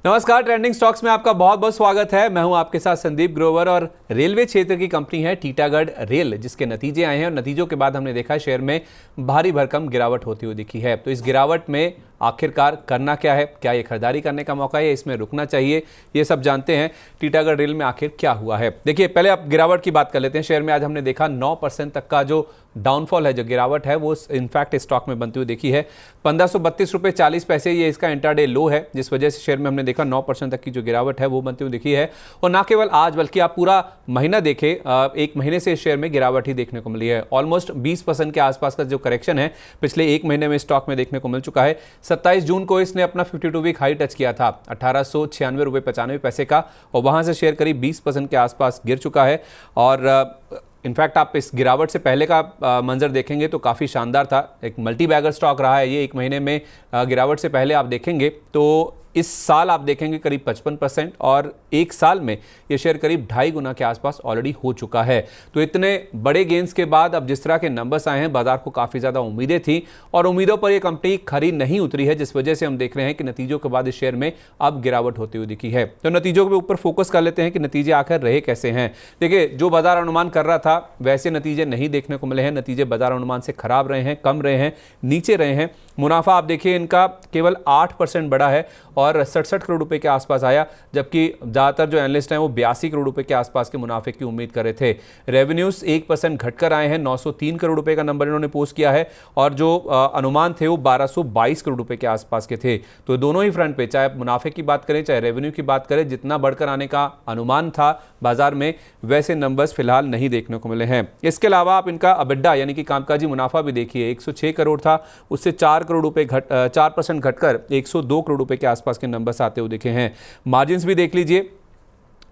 नमस्कार, trending stocks में आपका बहुत बहुत स्वागत है। मैं हूं आपके साथ संदीप ग्रोवर और रेलवे क्षेत्र की कंपनी है टीटागढ़ रेल, जिसके नतीजे आए हैं और नतीजों के बाद हमने देखा शेयर में भारी भरकम गिरावट होती हुई दिखी है। तो इस गिरावट में आखिरकार करना क्या है, क्या ये खरीदारी करने का मौका है, इसमें रुकना चाहिए, ये सब जानते हैं। टीटागढ़ रेल में आखिर क्या हुआ है, देखिए पहले आप गिरावट की बात कर लेते हैं। शेयर में आज हमने देखा 9% तक का जो डाउनफॉल है, जो गिरावट है, वो इनफैक्ट स्टॉक में बनती हुई देखी है। 1532 रुपये 40 पैसे ये इसका इंट्राडे लो है, जिस वजह से शेयर में हमने देखा 9% तक की जो गिरावट है वो बनती हुई दिखी है। और ना केवल आज बल्कि आप पूरा महीना देखें, एक महीने से शेयर में गिरावट ही देखने को मिली है। ऑलमोस्ट 20% के आसपास का जो करेक्शन है पिछले एक महीने में स्टॉक में देखने को मिल चुका है। 27 जून को इसने अपना 52 वीक हाई टच किया था 1896 रुपये 95 पैसे का, और वहां से शेयर करीब 20% के आसपास गिर चुका है। और इनफैक्ट आप इस गिरावट से पहले का मंजर देखेंगे तो काफ़ी शानदार था। एक मल्टी बैगर स्टॉक रहा है ये एक महीने में। गिरावट से पहले आप देखेंगे तो इस साल आप देखेंगे करीब 55%, और एक साल में ये शेयर करीब 2.5 गुना के आसपास ऑलरेडी हो चुका है। तो इतने बड़े गेंस के बाद अब जिस तरह के नंबर्स आए हैं, बाजार को काफ़ी ज़्यादा उम्मीदें थी और उम्मीदों पर ये कंपनी खरी नहीं उतरी है, जिस वजह से हम देख रहे हैं कि नतीजों के बाद इस शेयर में अब गिरावट होती हुई दिखी है। तो नतीजों के ऊपर फोकस कर लेते हैं कि नतीजे आखिर रहे कैसे हैं। देखिए, जो बाजार अनुमान कर रहा था वैसे नतीजे नहीं देखने को मिले हैं। नतीजे बाजार अनुमान से खराब रहे हैं, कम रहे हैं, नीचे रहे हैं। मुनाफा आप देखिए इनका केवल 8% बढ़ा है और 67 करोड़ रुपए के आसपास आया, जबकि ज़्यादातर जो एनालिस्ट हैं वो 82 करोड़ रुपए के आसपास के मुनाफे की उम्मीद कर रहे थे। रेवेन्यूज 1% घटकर आए हैं, 903 करोड़ रुपए का नंबर इन्होंने पोस्ट किया है, और जो अनुमान थे वो 1222 करोड़ रुपए के आसपास के थे। तो दोनों ही फ्रंट पे, चाहे मुनाफे की बात करें चाहे रेवेन्यू की बात करें, जितना बढ़कर आने का अनुमान था बाजार में वैसे नंबर्स फिलहाल नहीं देखने को मिले हैं। इसके अलावा आप इनका अबिड्डा यानी कि कामकाजी मुनाफा भी देखिए, 106 करोड़ था, उससे 4 करोड़ रुपए 4% घटकर 102 करोड़ रुपए के आसपास के नंबर्स आते हुए दिखे हैं। मार्जिन्स भी देख लीजिए,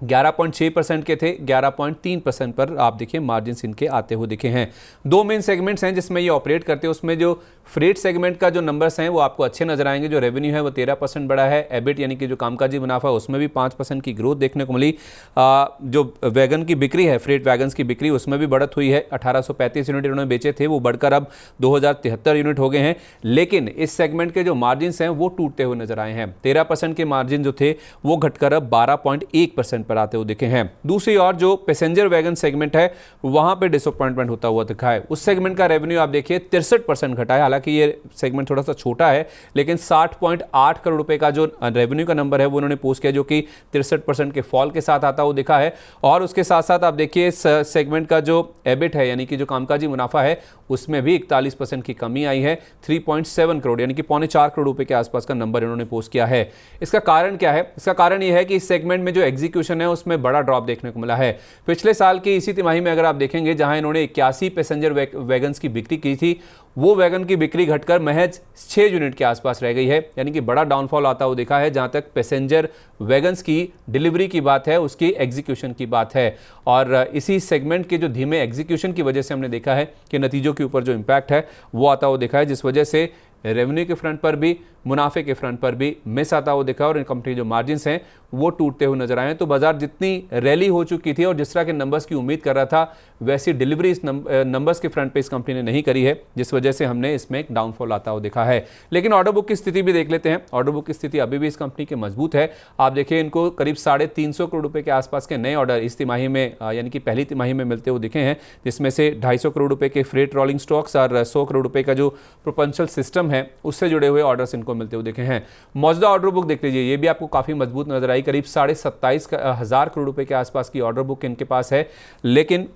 11.6% के थे, 11.3% पर आप देखिए मार्जिन्स इनके आते हुए दिखे हैं। दो मेन सेगमेंट्स हैं जिसमें ये ऑपरेट करते हैं, उसमें जो फ्रेट सेगमेंट का जो नंबर्स हैं वो आपको अच्छे नजर आएंगे। जो रेवेन्यू है वो 13% बढ़ा है। एबिट यानी कि जो कामकाजी मुनाफा है उसमें भी 5% की ग्रोथ देखने को मिली। जो वैगन की बिक्री है, फ्रेट वैगन्स की बिक्री, उसमें भी बढ़त हुई है। 1835 यूनिट इन्होंने बेचे थे, वो बढ़कर अब 2073 यूनिट हो गए हैं। लेकिन इस सेगमेंट के जो मार्जिन्स हैं वो टूटते हुए नजर आए हैं। 13% के मार्जिन जो थे वो घटकर अब 12.1% पर आते हुए दिखे हैं। दूसरी ओर जो पैसेंजर वैगन सेगमेंट है वहां पे डिसअपॉइंटमेंट होता हुआ दिखा है। उस सेगमेंट का रेवेन्यू आप देखिए 63% घटा है। हालांकि ये सेगमेंट थोड़ा सा छोटा है, लेकिन 60.8 करोड़ रुपए का जो रेवेन्यू का नंबर है वो उन्होंने पोस्ट किया, जो कि 63% के फॉल के साथ आता हुआ दिखा है। और उसके साथ साथ आप देखिए इस सेगमेंट का जो एबिट है यानी कि जो कामकाजी मुनाफा है उसमें भी 41% की कमी आई है। 3.7 करोड़ यानी कि 3.25 करोड़ रुपए के आसपास का नंबर इन्होंने पोस्ट किया है। इसका कारण क्या है? इसका कारण यह है कि इस सेगमेंट में जो एग्जीक्यूशन है उसमें बड़ा ड्रॉप देखने को मिला है। पिछले साल की इसी तिमाही में अगर आप देखेंगे, जहां इन्होंने 81 पैसेंजर वैगन्स की बिक्री की थी, वो वैगन की बिक्री घटकर महज 6 यूनिट के आसपास रह गई है। यानी कि बड़ा डाउनफॉल आता हुआ देखा है जहां तक पैसेंजर वैगन्स की डिलीवरी की बात है, उसकी एग्जीक्यूशन की बात है। और इसी सेगमेंट के जो धीमे एग्जीक्यूशन की वजह से हमने देखा है कि नतीजों के ऊपर जो इंपैक्ट है वो आता हुआ देखा है, जिस वजह से रेवेन्यू के फ्रंट पर भी, मुनाफे के फ्रंट पर भी मिस आता हुआ दिखा, और इन कंपनी जो मार्जिन्स हैं वो टूटते हुए नजर आए हैं। तो बाजार जितनी रैली हो चुकी थी और जिस तरह के नंबर्स की उम्मीद कर रहा था वैसी डिलीवरी इस नंबर्स के फ्रंट पे इस कंपनी ने नहीं करी है, जिस वजह से हमने इसमें एक डाउनफॉल आता हुआ दिखा है। लेकिन ऑर्डर बुक की स्थिति भी देख लेते हैं। ऑर्डर बुक की स्थिति अभी भी इस कंपनी की मजबूत है। आप देखिए इनको करीब 350 करोड़ रुपए के आसपास के नए ऑर्डर इस तिमाही में यानी कि पहली तिमाही में मिलते हुए दिखे हैं, जिसमें से 250 करोड़ रुपए के फ्रेट रोलिंग स्टॉक्स और 100 करोड़ रुपए का जो प्रोपल्शन सिस्टम है उससे जुड़े हुए ऑर्डर्स इनको मिलते हुए दिखे हैं। मौजूदा ऑर्डर बुक देख लीजिए, ये भी आपको काफी मजबूत नजर आई। करीब 27,500 करोड़ रुपए के आसपास की ऑर्डर बुक इनके पास है। लेकिन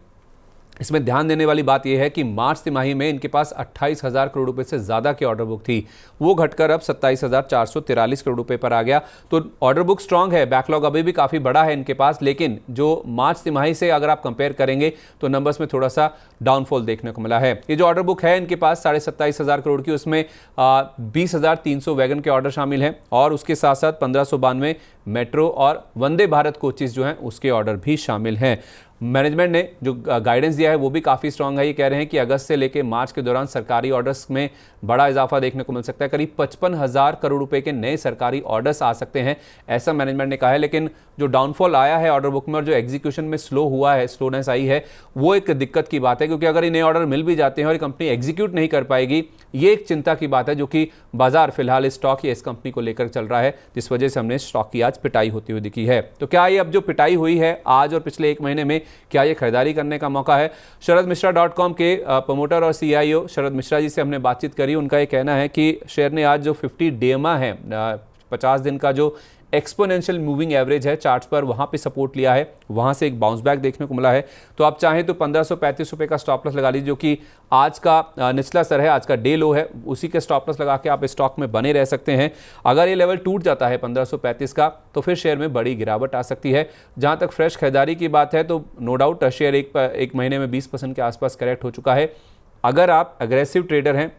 इसमें ध्यान देने वाली बात यह है कि मार्च तिमाही में इनके पास 28,000 करोड़ रुपए से ज्यादा की ऑर्डर बुक थी, वो घटकर अब 27,443 करोड़ रुपए पर आ गया। तो ऑर्डर बुक स्ट्रांग है, बैकलॉग अभी भी काफी बड़ा है इनके पास, लेकिन जो मार्च तिमाही से अगर आप कंपेयर करेंगे तो नंबर्स में थोड़ा सा डाउनफॉल देखने को मिला है। ये जो ऑर्डर बुक है इनके पास 27,500 करोड़ की, उसमें 20,300 वैगन के ऑर्डर शामिल हैं, और उसके साथ साथ 1592 मेट्रो और वंदे भारत कोचेस जो हैं उसके ऑर्डर भी शामिल हैं। मैनेजमेंट ने जो गाइडेंस दिया है वो भी काफ़ी स्ट्रांग है। ये कह रहे हैं कि अगस्त से लेकर मार्च के दौरान सरकारी ऑर्डर्स में बड़ा इजाफा देखने को मिल सकता है। करीब 55,000 करोड़ रुपए के नए सरकारी ऑर्डर्स आ सकते हैं, ऐसा मैनेजमेंट ने कहा है। लेकिन जो डाउनफॉल आया है ऑर्डर बुक में और जो एग्जीक्यूशन में स्लोनेस आई है, वो एक दिक्कत की बात है, क्योंकि अगर ये नए ऑर्डर मिल भी जाते हैं और कंपनी एग्जीक्यूट नहीं कर पाएगी, ये एक चिंता की बात है, जो कि बाजार फिलहाल इस स्टॉक या इस कंपनी को लेकर चल रहा है, जिस वजह से हमने स्टॉक की आज पिटाई होती हुई दिखी है। तो क्या ये अब जो पिटाई हुई है आज और पिछले एक महीने में, क्या ये खरीदारी करने का मौका है? शरदमिश्रा.com के प्रमोटर और CIO शरद मिश्रा जी से हमने बातचीत करी। उनका ये कहना है कि शेयर ने आज जो 50 डेमा है, 50 दिन का जो एक्सपोनेंशियल मूविंग एवरेज है चार्ट्स पर, वहां पे सपोर्ट लिया है, वहां से एक बाउंस बैक देखने को मिला है। तो आप चाहें तो 1535 रुपए का स्टॉप लॉस लगा लीजिए, जो कि आज का निचला स्तर है, आज का डे लो है, उसी के स्टॉप लॉस लगा के आप स्टॉक में बने रह सकते हैं। अगर ये लेवल टूट जाता है 1535 का, तो फिर शेयर में बड़ी गिरावट आ सकती है। जहां तक फ्रेश खरीदारी की बात है, तो नो डाउट शेयर एक महीने में 20% के आसपास करेक्ट हो चुका है। अगर आप अग्रेसिव ट्रेडर हैं,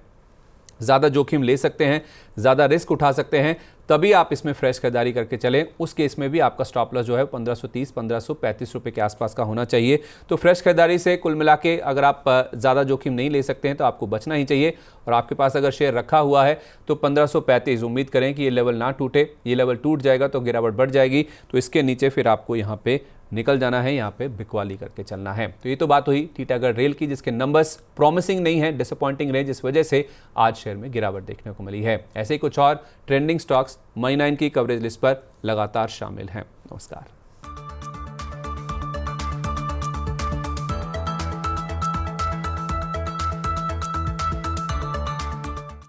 ज़्यादा जोखिम ले सकते हैं, ज़्यादा रिस्क उठा सकते हैं, तभी आप इसमें फ्रेश खरीदारी करके चलें। उस केस में भी आपका स्टॉप लॉस जो है 1530-1535 रुपए के आसपास का होना चाहिए। तो फ्रेश खरीदारी से कुल मिला के अगर आप ज़्यादा जोखिम नहीं ले सकते हैं तो आपको बचना ही चाहिए। और आपके पास अगर शेयर रखा हुआ है तो 1535 उम्मीद करें कि ये लेवल ना टूटे। ये लेवल टूट जाएगा तो गिरावट बढ़ जाएगी, तो इसके नीचे फिर आपको यहाँ पे निकल जाना है, यहाँ पे बिकवाली करके चलना है। तो ये तो बात हुई टीटागढ़ रेल की, जिसके नंबर्स प्रॉमिसिंग नहीं है, डिसअपॉइंटिंग रहे, जिस वजह से आज शेयर में गिरावट देखने को मिली है। ऐसे ही कुछ और ट्रेंडिंग स्टॉक्स मनी 9 की कवरेज लिस्ट पर लगातार शामिल हैं। नमस्कार।